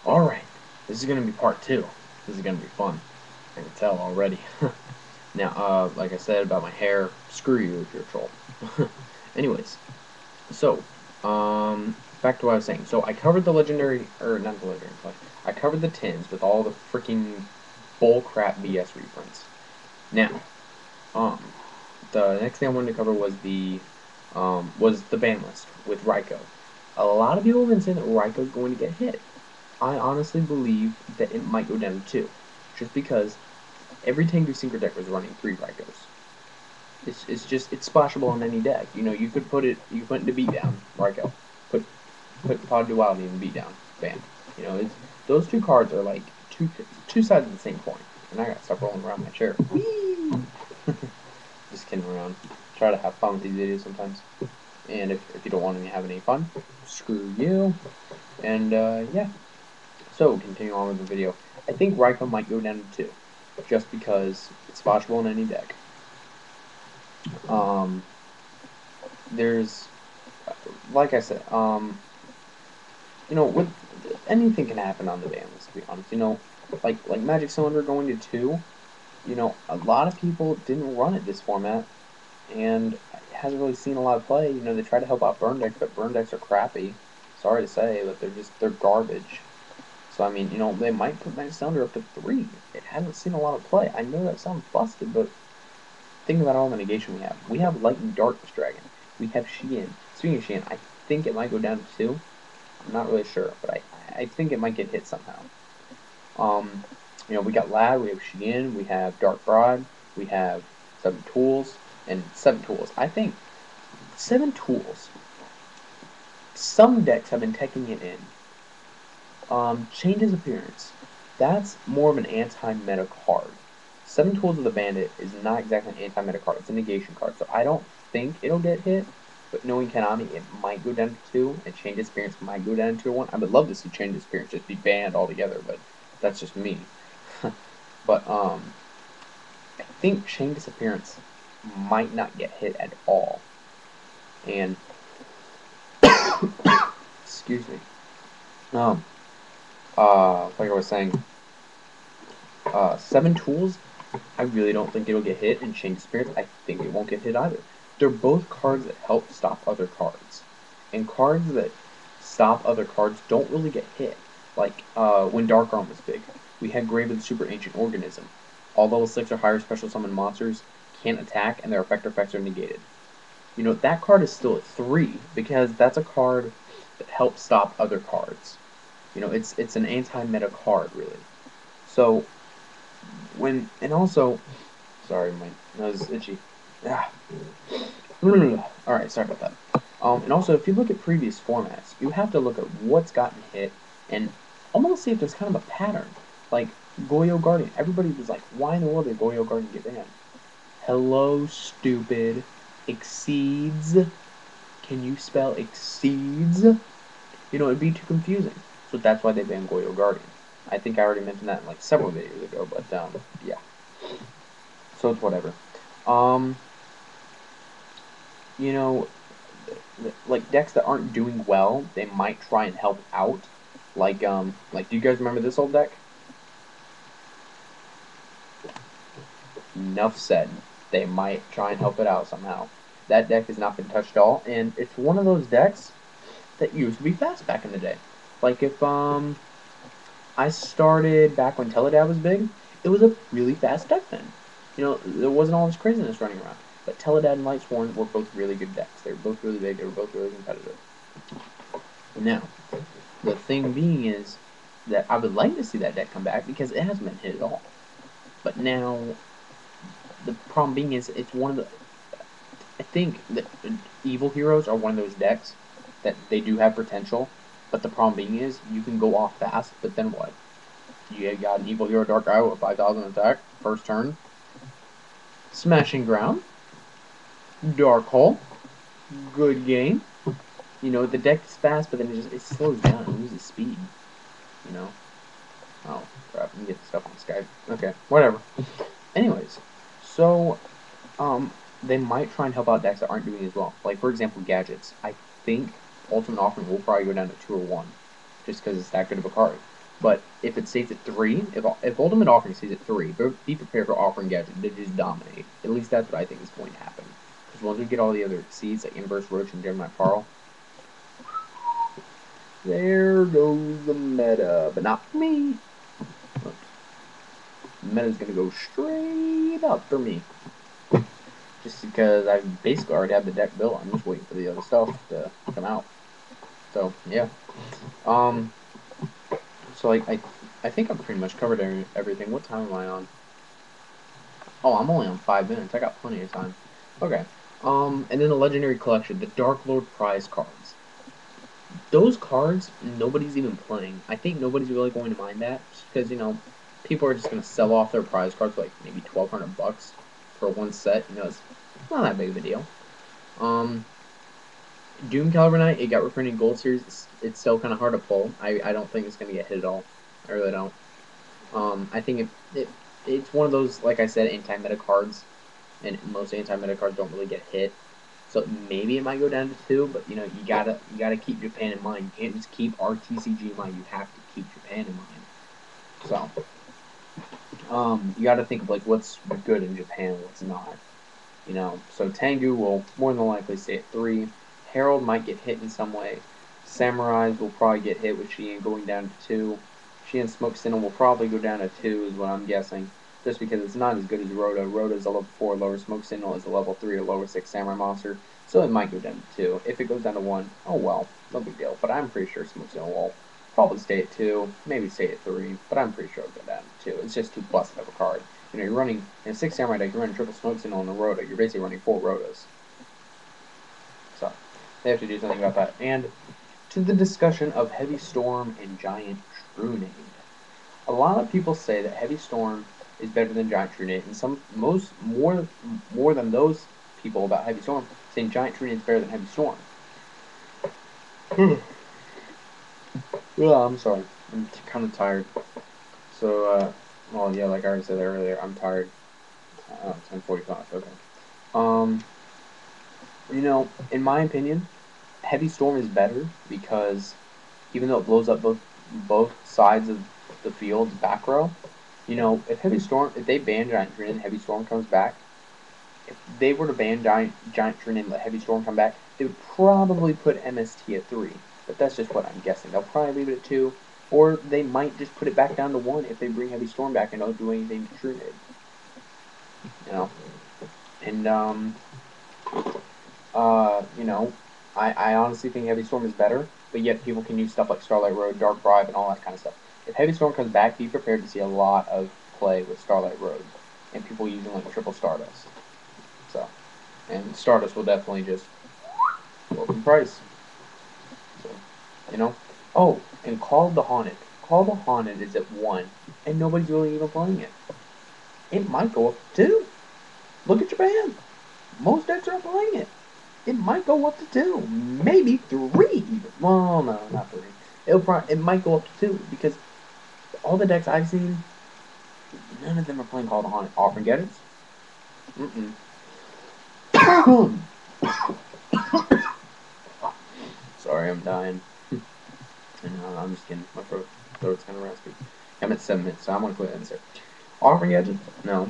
Alright, this is going to be part 2. This is going to be fun. I can tell already. Now, like I said about my hair, screw you if you're a troll. Anyways, so, back to what I was saying. So I covered the legendary, or not the legendary, but I covered the tins with all the freaking bullcrap BS reprints. Now, um, the next thing I wanted to cover was the ban list with Raikou. A lot of people have been saying that Raikou's going to get hit. I honestly believe that it might go down to 2, just because every Tengu Synchro deck was running 3 Raikous. It's splashable on any deck. You know, you could put it into beatdown, Raikou. Put Pod Duality in beatdown, bam. You know, those two cards are like two sides of the same coin. And I got stuff rolling around my chair. Whee! Just kidding around. Try to have fun with these videos sometimes. And if you don't want me having any fun, screw you. And yeah. So, continue on with the video. I think Raikou might go down to 2, just because it's splashable in any deck. There's, like I said, you know, with anything can happen on the ban list, to be honest. You know, like Magic Cylinder going to 2, you know, a lot of people didn't run it this format, and it hasn't really seen a lot of play. You know, they try to help out burn decks, but burn decks are crappy. Sorry to say, but they're garbage. So, I mean, you know, they might put Magic Cylinder up to 3. It hasn't seen a lot of play. I know that sounds busted, but think about all the negation we have. We have Light and Darkness Dragon. We have Xian. Speaking of Xian, I think it might go down to 2. I'm not really sure, but I think it might get hit somehow. You know, we got Lad, we have Xian, we have Dark Brood, we have 7 Tools, and 7 Tools. I think 7 Tools. Some decks have been taking it in. Changes appearance. That's more of an anti-meta card. 7 Tools of the Bandit is not exactly an anti-meta card. It's a negation card, so I don't think it'll get hit. But knowing Konami, it might go down to 2, and Chain Disappearance might go down to 1. I would love to see Chain Disappearance just be banned altogether, but that's just me. But I think Chain Disappearance might not get hit at all. And excuse me. Like I was saying, 7 Tools, I really don't think it'll get hit, and Chain Disappearance, I think it won't get hit either. They're both cards that help stop other cards. And cards that stop other cards don't really get hit. Like, when Dark Arm was big, we had Grave of the Super Ancient Organism. All level 6 or higher special summon monsters can't attack, and their effects are negated. You know, that card is still at 3, because that's a card that helps stop other cards. You know, it's an anti-meta card, really. So, and also, sorry, my nose is itchy. Ah. Alright, sorry about that. And also, if you look at previous formats, you have to look at what's gotten hit and almost see if there's kind of a pattern. Like, Goyo Guardian. Everybody was like, why in the world did Goyo Guardian get banned? Hello, stupid. Exceeds. Can you spell exceeds? You know, it'd be too confusing. So that's why they banned Goyo Guardian. I think I already mentioned that in like several videos ago, but yeah. So it's whatever. You know, like decks that aren't doing well, they might try and help out. Like do you guys remember this old deck? Enough said. They might try and help it out somehow. That deck has not been touched at all, and it's one of those decks that used to be fast back in the day. Like if I started back when Teledad was big, it was a really fast deck then. You know, there wasn't all this craziness running around. But Teledad and Lightsworn were both really good decks. They were both really big. They were both really competitive. Now, the thing being is that I would like to see that deck come back because it hasn't been hit at all. But now, the problem being is it's one of the... I think that Evil Heroes are one of those decks that they do have potential. But the problem being is you can go off fast, but then what? You got an Evil Hero Dark Eye with 5,000 attack, first turn. Smashing Ground. Dark Hole. Good game. You know, the deck is fast, but then it slows down. It loses speed. You know? Oh, crap. Let me get the stuff on Skype. Okay, whatever. Anyways, so, they might try and help out decks that aren't doing as well. Like, for example, Gadgets. I think Ultimate Offering will probably go down to 2 or 1. Just because it's that good of a card. But if it stays at 3, if Ultimate Offering stays at 3, be prepared for Offering Gadget to just dominate. At least that's what I think is going to happen. Because once we get all the other seeds, like Inverse Roach and Gemini Pearl, there goes the meta. But not for me. The meta's going to go straight up for me. Just because I basically already have the deck built. I'm just waiting for the other stuff to come out. So, yeah. So, like, I think I've pretty much covered everything. What time am I on? Oh, I'm only on 5 minutes. I got plenty of time. Okay. And then the Legendary Collection, the Dark Lord prize cards. Those cards, nobody's even playing. I think nobody's really going to mind that, just because, you know, people are just going to sell off their prize cards for, like, maybe $1,200 for one set. You know, it's not that big of a deal. Doom Caliber Knight, it got reprinted in Gold Series. It's still kind of hard to pull. I don't think it's going to get hit at all. I really don't. I think it's one of those, like I said, anti-meta cards, and most anti-meta cards don't really get hit. So maybe it might go down to 2, but you know you gotta keep Japan in mind. You can't just keep RTCG in mind. You have to keep Japan in mind. So you got to think of like what's good in Japan, what's not. You know, so Tengu will more than likely stay at 3. Herald might get hit in some way. Samurais will probably get hit with Shien going down to 2. Shien Smoke Signal will probably go down to 2 is what I'm guessing. Just because it's not as good as Rhoda. Rhoda is a level 4 lower, Smoke Signal is a level 3 or lower 6 Samurai monster. So it might go down to 2. If it goes down to 1, oh well, no big deal. But I'm pretty sure Smoke Signal will probably stay at 2, maybe stay at 3, but I'm pretty sure it'll go down to 2. It's just too busted of a card. You know, you're running, in a 6 Samurai deck, you're running triple Smoke Signal and a Rhoda. You're basically running 4 Rhodas. So, they have to do something about that. And to the discussion of Heavy Storm and Giant Trunade. A lot of people say that Heavy Storm is better than Giant Trunade, and more than those people about Heavy Storm saying Giant Trunade is better than Heavy Storm. Well, I'm sorry. I'm kind of tired. So, well, yeah, like I already said earlier, I'm tired. 10:45. Okay. You know, in my opinion, Heavy Storm is better because even though it blows up both sides of the field's back row, you know, if they ban Giant Trunade and Heavy Storm comes back, if they were to ban Giant Trunade and let Heavy Storm come back, they would probably put MST at 3. But that's just what I'm guessing. They'll probably leave it at 2, or they might just put it back down to 1 if they bring Heavy Storm back and don't do anything to Trunade. You know, and you know, I honestly think Heavy Storm is better, but yet people can use stuff like Starlight Road, Dark Bribe, and all that kind of stuff. If Heavy Storm comes back, be prepared to see a lot of play with Starlight Road, and people using like triple Stardust. So, and Stardust will definitely just go up in price. So, you know. Oh, and Call of the Haunted. Call of the Haunted is at 1, and nobody's really even playing it. It might go up to 2. Look at Japan. Most decks are playing it. It might go up to 2, maybe 3 even. Well, no, not 3. It might go up to 2 because all the decks I've seen, none of them are playing Call of the Haunted. Offering Getters? Sorry, I'm dying. I'm just kidding. My throat's kind of raspy. I'm at 7 minutes, so I'm going to quit answer. Offering Gadget? No.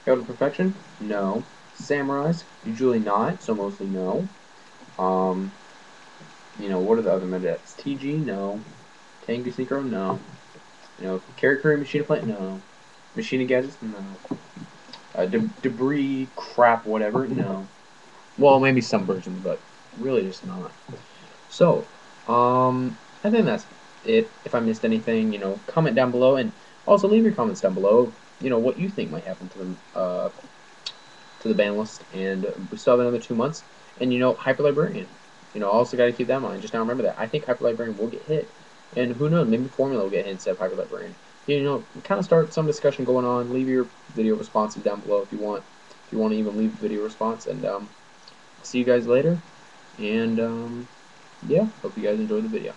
Herald of Perfection? No. Samurais? Usually not, so mostly no. You know, what are the other meta decks? TG? No. Tengu Synchro? No. You know, Carry Curry Machine Plant? No. Machine Gadgets? No. Debris, crap, whatever? No. Well, maybe some versions, but really just not. So, I think that's it. If I missed anything, you know, comment down below, and also leave your comments down below. You know what you think might happen to the ban list, and we still have another 2 months. And you know, Hyper Librarian. You know, also got to keep that in mind. Just now remember that. I think Hyper Librarian will get hit, and who knows? Maybe Formula will get hit instead of Hyper Librarian. You know, kind of start some discussion going on. Leave your video responses down below if you want. If you want to even leave a video response, and see you guys later. And yeah, hope you guys enjoyed the video.